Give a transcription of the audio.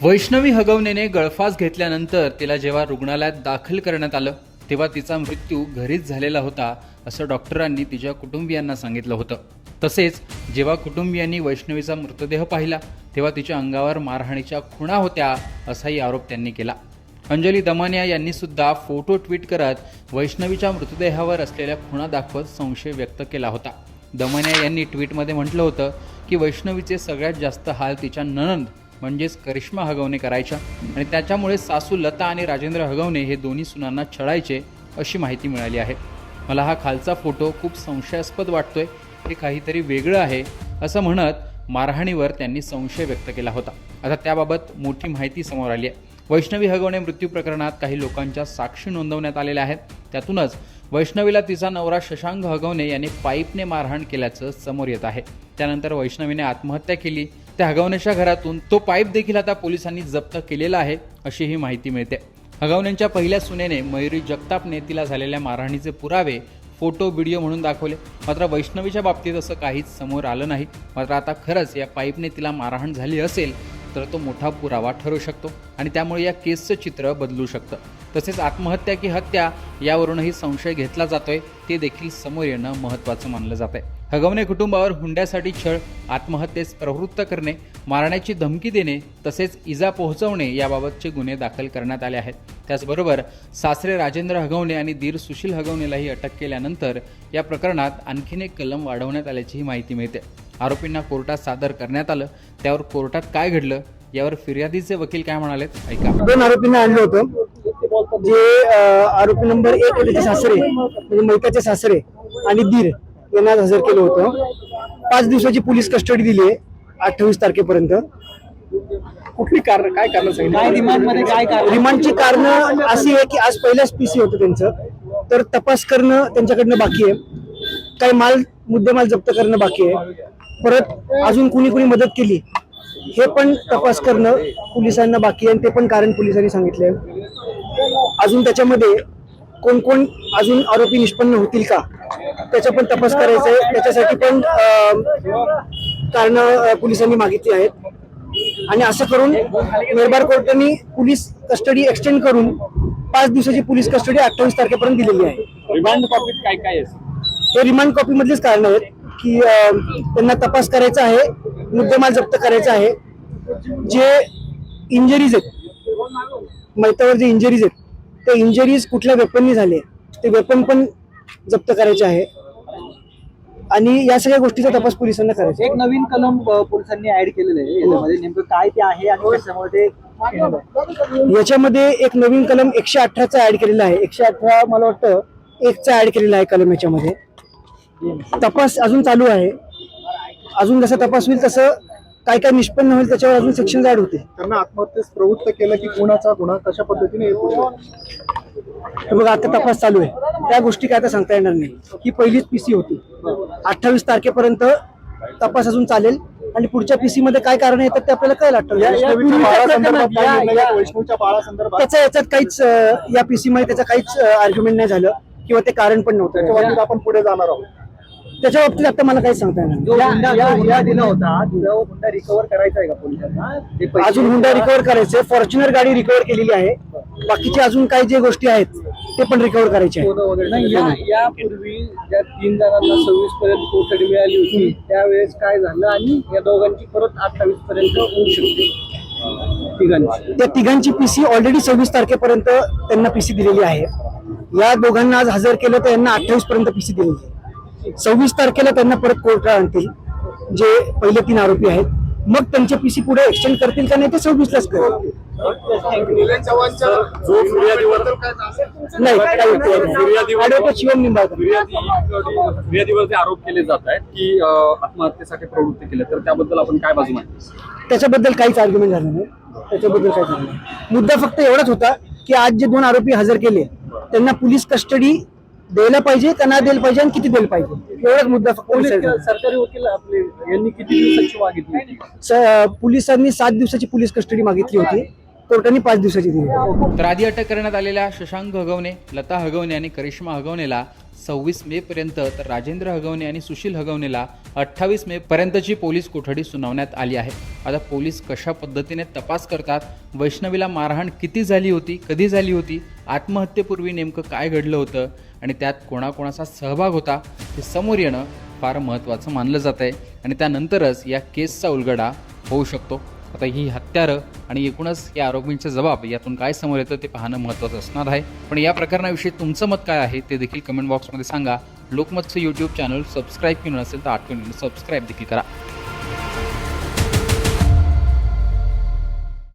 वैष्णवी हगवणेने गळफास घेतल्यानंतर तिला जेव्हा रुग्णालयात दाखल करण्यात आलं तेव्हा तिचा मृत्यू घरीच झालेला होता असं डॉक्टरांनी तिच्या कुटुंबियांना सांगितलं होतं। तसेच जेव्हा कुटुंबियांनी वैष्णवीचा मृतदेह पाहिला तेव्हा तिच्या अंगावर मारहाणीच्या खुणा होत्या असाही आरोप त्यांनी केला। अंजली दमानिया यांनी सुद्धा फोटो ट्विट करत वैष्णवीच्या मृतदेहावर असलेल्या खुणा दाखवत संशय व्यक्त केला होता। दमानिया यांनी ट्विटमध्ये म्हटलं होतं की वैष्णवीचे सगळ्यात जास्त हाल तिच्या नणंद म्हणजेच करिश्मा हगवणे करायच्या आणि त्याच्यामुळे सासू लता आणि राजेंद्र हगवणे हे दोन्ही सुनांना छळायचे अशी माहिती मिळाली आहे। मला हा खालचा फोटो खूप संशयास्पद वाटतोय, हे काहीतरी वेगळं आहे असं म्हणत मारहाणीवर त्यांनी संशय व्यक्त केला होता। आता त्याबाबत मोठी माहिती समोर आली आहे। वैष्णवी हगवणे मृत्यू प्रकरणात काही लोकांच्या साक्षी नोंदवण्यात आलेल्या आहेत। त्यातूनच वैष्णवीला तिचा नवरा शशांक हगवणे यांनी पाईपने मारहाण केल्याचं समोर येत आहे। त्यानंतर वैष्णवीने आत्महत्या केली। त्या हगवणेच्या घरातून तो पाईप देखील आता पोलिसांनी जप्त केलेला आहे अशी ही माहिती मिळते। हगवणेंच्या पहिल्या सुनेने मयुरी जगतापने तिला झालेल्या मारहाणीचे पुरावे फोटो व्हिडिओ म्हणून दाखवले, मात्र वैष्णवीच्या बाबतीत असं काहीच समोर आलं नाही। मात्र आता खरंच या पाईपने तिला मारहाण झाली असेल तर तो मोठा पुरावा ठरू शकतो आणि त्यामुळे या केसचं चित्र बदलू शकतं। तसेच आत्महत्या की हत्या यावरूनही संशय घेतला जातोय, ते देखील समोर येणं महत्त्वाचं मानलं जात आहे। हगवणे कुटुंबावर हुंड्यासाठी छळ, आत्महत्येस प्रवृत्त करणे, मारण्याची धमकी देणे तसेच इजा पोहोचवणे याबाबतचे गुन्हे दाखल करण्यात आले आहेत। त्याचबरोबर सासरे राजेंद्र हगवणे आणि दीर सुशील हगवणेलाही अटक केल्यानंतर या प्रकरणात आणखीन एक कलम वाढवण्यात आल्याचीही माहिती मिळते। आरोपींना कोर्टात सादर करण्यात आलं, त्यावर कोर्टात काय घडलं यावर फिर्यादीचे वकील काय म्हणालेत ऐका। दोन आरोपींना आणलं होतं, जे आरोपी नंबर 1 त्याचे सासरे म्हणजे मैताचे सासरे आणि दीर यांना हजर केलं होतं। 5 दिवसाची पोलीस कस्टडी दिली आहे 28 तारखेपर्यंत। कुठली कारण काय कारण सांगितलं? रिमांडमध्ये काय कारण? रिमांडची कारण अशी आहे की आज पहिल्याच पीसी होतं त्यांचं, तर तपास करणं त्यांच्याकडनं बाकी आहे, काही मुद्देमाल जप्त करणं बाकी आहे, परत अजून कुणी मदत केली हे पण तपास करणं पोलिसांना बाकी आहे, ते पण कारण पोलिसांनी सांगितलंय। अजून त्याच्यामध्ये कोण कोण अजून आरोपी निष्पन्न होतील का त्याचा पण तपास करायचा आहे, त्याच्यासाठी पण कारण पोलिसांनी मागितली आहेत। आणि असं करून मेहरबार कोर्टाने पोलीस कस्टडी एक्सटेंड करून 5 दिवसाची पोलीस कस्टडी 28 तारखेपर्यंत दिलेली आहे। रिमांड कॉपीत काय काय आहे? हे रिमांड कॉपी मधलेच कारण आहेत की त्यांना तपास करायचा आहे, मुद्देमाल जप्त करायचा आहे, जे इंजरीज आहेत मैतावर जे इंजरीज आहेत ते इंजरीज कुठल्या वेपननी झाले ते वेपन पण जप्त करायचे आहे आणि या सगळ्या गोष्टीचा तपास पोलिसांना करायचा। एक नवीन कलम पोलिसांनी ऍड केलेलं आहे, याच्यामध्ये नेमकं काय ते आहे आणि कशामध्ये याच्यामध्ये एक नवीन कलम 118 चा ऍड केलेला आहे। 118 मला वाटतं 1 चा ऍड केलेला आहे कलम। याच्यामध्ये तपास अजून चालू आहे, अजून जसा तपास होईल तसं काय काय निष्पन्न होईल त्याच्यावर अजून सेक्शन ऍड होते। त्यांना आत्महत्येस प्रवृत्त केलं की कोणाचा गुन्हा कशा पद्धतीने बघा आता तपास चालू आहे, त्या गोष्टी काय आता सांगता येणार नाही। ही पहिलीच पीसी होती, 28 तारखेपर्यंत तपास अजून चालेल आणि पुढच्या पीसी मध्ये काय कारण येतात ते आपल्याला कळेल। वैष्णवच्या बाळासंदर्भात त्याचा याच्यात काहीच या पीसी मध्ये त्याचं काहीच आर्ग्युमेंट नाही झालं किंवा ते कारण पण नव्हतं। त्याच्या बाबतीत आपण पुढे जाणार आहोत। त्याच्या बाबतीत आता मला काही सांगता येणार नाही। हुंडा दिला होता तो हुंडा रिकव्हर करायचा आहे का पोलिसांना? अजून हुंडा रिकव्हर करायचे, फॉर्च्युनर गाडी रिकव्हर केलेली आहे, बाकीचे अजून काही जे गोष्टी आहेत ते पण रिकव्हर करायचे आहे। यापूर्वी ज्या 3 जणांना 26 पर्यंत कोठडी मिळाली होती त्यावेळेस काय झालं आणि या दोघांची परत 28 पर्यंत होऊ शकते तिघांची? त्या तिघांची पीसी ऑलरेडी 26 तारखेपर्यंत त्यांना पीसी दिलेली आहे। या दोघांना आज हजर केलं तर यांना 28 पर्यंत पीसी दिलेली आहे। 26 तारखेला त्यांना परत कोर्टात आणतील जे पहिले 3 आरोपी आहेत, मग त्यांचे पीसी पुढे एक्सटेंड करतील का नाही ते 26लाच करतील। शिवम निंबाळकर फिर्यादीवर जे आरोप केले जात आहेत की आत्महत्येसाठी प्रवृत्त केले, तर त्याबद्दल आपण काय बाजू मांडतो? त्याच्याबद्दल काहीच आर्ग्युमेंट झालं नाही, त्याच्याबद्दल काय झालं नाही। मुद्दा फक्त एवढाच होता की आज जे 2 आरोपी हजर केले त्यांना पोलीस कस्टडी द्यायला पाहिजे का नाही द्यायला पाहिजे आणि किती द्यायला पाहिजे एवढाच मुद्दा फक्त। सरकारी वकील आपले यांनी किती दिवसाची मागितली? पोलिसांनी 7 दिवसाची पोलीस कस्टडी मागितली होती कोर्टाने 5 दिवसाची दिली. तर आधी अटक करण्यात आलेल्या शशांक हगवणे, लता हगवणे आणि करिश्मा हगवणेला 26 मे पर्यंत, तर राजेंद्र हगवणे आणि सुशील हगवणेला 28 मे पर्यंतची पोलीस कोठडी सुनावण्यात आली आहे. आता पोलीस कशा पद्धतीने तपास करतात, वैष्णवीला मारहाण किती झाली होती, कधी झाली होती, आत्महत्येपूर्वी नेमकं काय घडलं होतं आणि त्यात कोणाकोणाचा सहभाग होता हे समोर येणं फार महत्त्वाचं मानलं जात आहे आणि त्यानंतरच या केसचा उलगडा होऊ शकतो. आता ही हत्यारं आणि एकूणच या आरोपींचे जबाब यातून काय समोर येतं ते पाहणं महत्त्वाचं असणार आहे. पण या प्रकरणाविषयी तुमचं मत काय आहे ते देखील कमेंट बॉक्समध्ये सांगा. लोकमतचं यूट्यूब चॅनल सबस्क्राईब केलं नसेल तर आठवणीने सबस्क्राईब देखील करा.